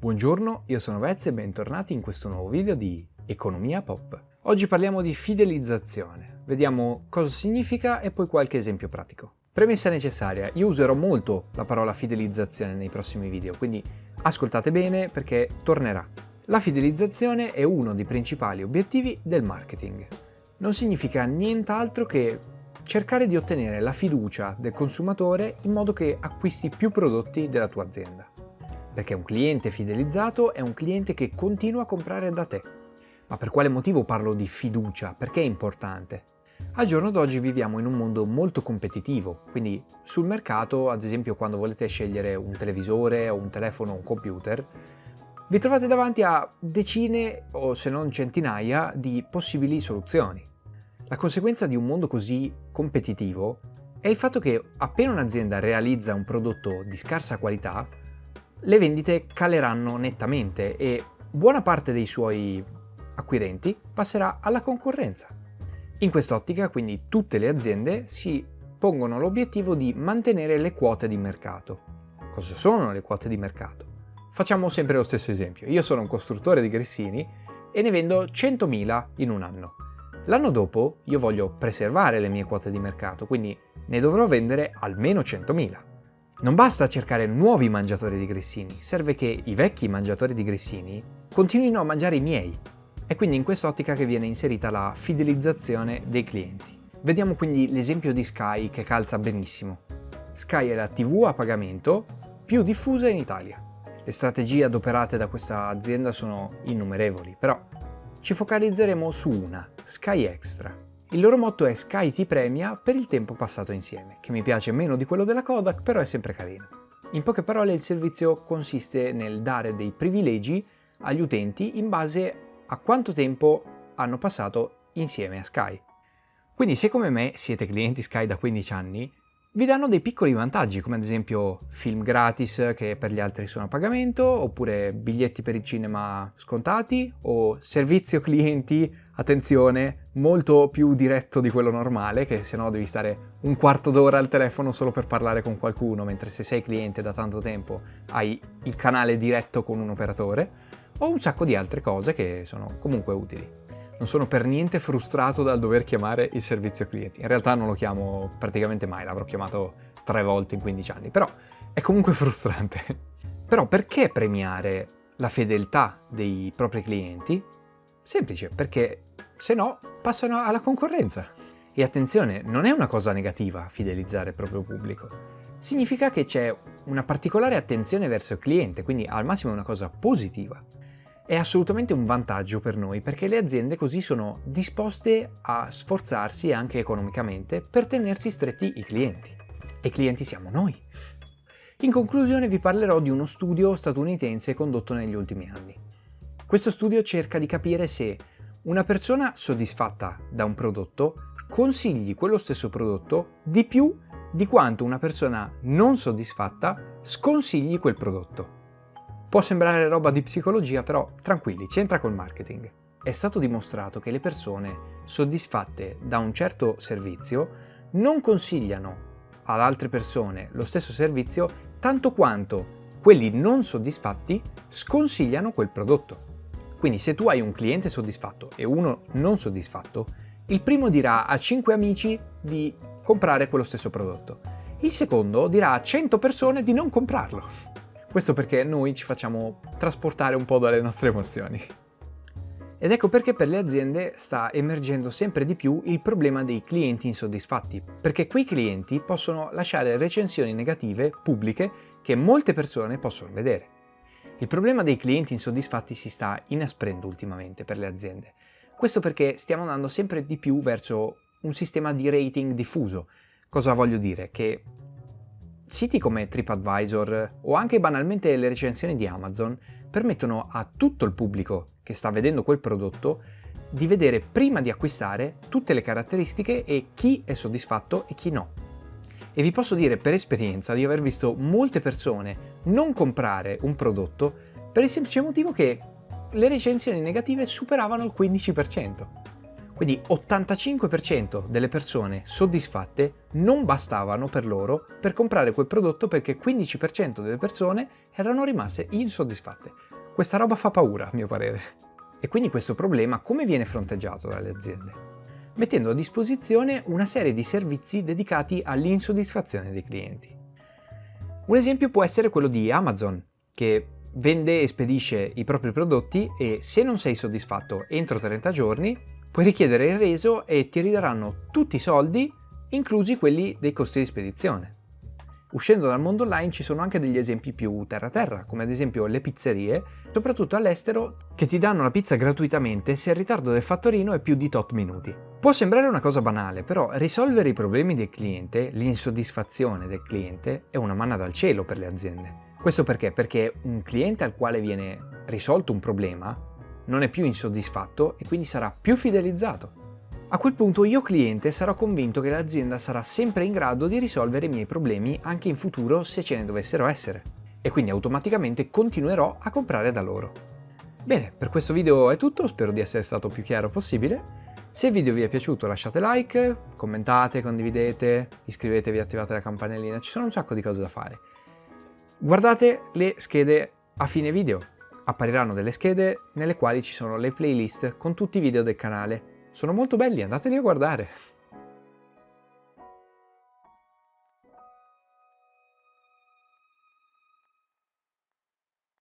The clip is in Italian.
Buongiorno, io sono Vez e bentornati in questo nuovo video di Economia Pop. Oggi parliamo di fidelizzazione. Vediamo cosa significa e poi qualche esempio pratico. Premessa necessaria, io userò molto la parola fidelizzazione nei prossimi video, quindi ascoltate bene perché tornerà. La fidelizzazione è uno dei principali obiettivi del marketing. Non significa nient'altro che cercare di ottenere la fiducia del consumatore in modo che acquisti più prodotti della tua azienda. Perché un cliente fidelizzato è un cliente che continua a comprare da te. Ma per quale motivo parlo di fiducia? Perché è importante? Al giorno d'oggi viviamo in un mondo molto competitivo, quindi sul mercato, ad esempio quando volete scegliere un televisore o un telefono o un computer, vi trovate davanti a decine o se non centinaia di possibili soluzioni. La conseguenza di un mondo così competitivo è il fatto che appena un'azienda realizza un prodotto di scarsa qualità, le vendite caleranno nettamente e buona parte dei suoi acquirenti passerà alla concorrenza. In quest'ottica, quindi, tutte le aziende si pongono l'obiettivo di mantenere le quote di mercato. Cosa sono le quote di mercato? Facciamo sempre lo stesso esempio. Io sono un costruttore di grissini e ne vendo 100.000 in un anno. L'anno dopo io voglio preservare le mie quote di mercato, quindi ne dovrò vendere almeno 100.000. Non basta cercare nuovi mangiatori di grissini, serve che i vecchi mangiatori di grissini continuino a mangiare i miei. È quindi in quest'ottica che viene inserita la fidelizzazione dei clienti. Vediamo quindi l'esempio di Sky che calza benissimo. Sky è la TV a pagamento più diffusa in Italia. Le strategie adoperate da questa azienda sono innumerevoli, però ci focalizzeremo su una, Sky Extra. Il loro motto è Sky ti premia per il tempo passato insieme, che mi piace meno di quello della Kodak, però è sempre carino. In poche parole il servizio consiste nel dare dei privilegi agli utenti in base a quanto tempo hanno passato insieme a Sky. Quindi se come me siete clienti Sky da 15 anni, vi danno dei piccoli vantaggi, come ad esempio film gratis che per gli altri sono a pagamento, oppure biglietti per il cinema scontati, o servizio clienti, attenzione, molto più diretto di quello normale, che se no devi stare un quarto d'ora al telefono solo per parlare con qualcuno, mentre se sei cliente da tanto tempo hai il canale diretto con un operatore, o un sacco di altre cose che sono comunque utili. Non sono per niente frustrato dal dover chiamare il servizio clienti. In realtà non lo chiamo praticamente mai, l'avrò chiamato 3 volte in 15 anni, però è comunque frustrante. Però perché premiare la fedeltà dei propri clienti? Semplice, perché se no passano alla concorrenza. E attenzione, non è una cosa negativa fidelizzare il proprio pubblico. Significa che c'è una particolare attenzione verso il cliente, quindi al massimo è una cosa positiva. È assolutamente un vantaggio per noi perché le aziende così sono disposte a sforzarsi anche economicamente per tenersi stretti i clienti. E i clienti siamo noi. In conclusione vi parlerò di uno studio statunitense condotto negli ultimi anni. Questo studio cerca di capire se una persona soddisfatta da un prodotto consigli quello stesso prodotto di più di quanto una persona non soddisfatta sconsigli quel prodotto. Può sembrare roba di psicologia, però tranquilli, c'entra col marketing. È stato dimostrato che le persone soddisfatte da un certo servizio non consigliano ad altre persone lo stesso servizio tanto quanto quelli non soddisfatti sconsigliano quel prodotto. Quindi se tu hai un cliente soddisfatto e uno non soddisfatto, il primo dirà a 5 amici di comprare quello stesso prodotto. Il secondo dirà a 100 persone di non comprarlo. Questo perché noi ci facciamo trasportare un po' dalle nostre emozioni. Ed ecco perché per le aziende sta emergendo sempre di più il problema dei clienti insoddisfatti, perché quei clienti possono lasciare recensioni negative pubbliche che molte persone possono vedere. Il problema dei clienti insoddisfatti si sta inasprendo ultimamente per le aziende. Questo perché stiamo andando sempre di più verso un sistema di rating diffuso. Cosa voglio dire? Che siti come TripAdvisor o anche banalmente le recensioni di Amazon permettono a tutto il pubblico che sta vedendo quel prodotto di vedere prima di acquistare tutte le caratteristiche e chi è soddisfatto e chi no. E vi posso dire per esperienza di aver visto molte persone non comprare un prodotto per il semplice motivo che le recensioni negative superavano il 15%. Quindi 85% delle persone soddisfatte non bastavano per loro per comprare quel prodotto perché 15% delle persone erano rimaste insoddisfatte. Questa roba fa paura, a mio parere. E quindi questo problema come viene fronteggiato dalle aziende? Mettendo a disposizione una serie di servizi dedicati all'insoddisfazione dei clienti. Un esempio può essere quello di Amazon, che vende e spedisce i propri prodotti e se non sei soddisfatto entro 30 giorni, puoi richiedere il reso e ti ridaranno tutti i soldi, inclusi quelli dei costi di spedizione. Uscendo dal mondo online ci sono anche degli esempi più terra-terra, come ad esempio le pizzerie, soprattutto all'estero, che ti danno la pizza gratuitamente se il ritardo del fattorino è più di tot minuti. Può sembrare una cosa banale, però risolvere i problemi del cliente, l'insoddisfazione del cliente, è una manna dal cielo per le aziende. Questo perché? Perché un cliente al quale viene risolto un problema non è più insoddisfatto e quindi sarà più fidelizzato. A quel punto io cliente sarò convinto che l'azienda sarà sempre in grado di risolvere i miei problemi anche in futuro se ce ne dovessero essere e quindi automaticamente continuerò a comprare da loro. Bene, per questo video è tutto, spero di essere stato più chiaro possibile. Se il video vi è piaciuto lasciate like, commentate, condividete, iscrivetevi e attivate la campanellina, ci sono un sacco di cose da fare. Guardate le schede a fine video, appariranno delle schede nelle quali ci sono le playlist con tutti i video del canale. Sono molto belli, andateli a guardare!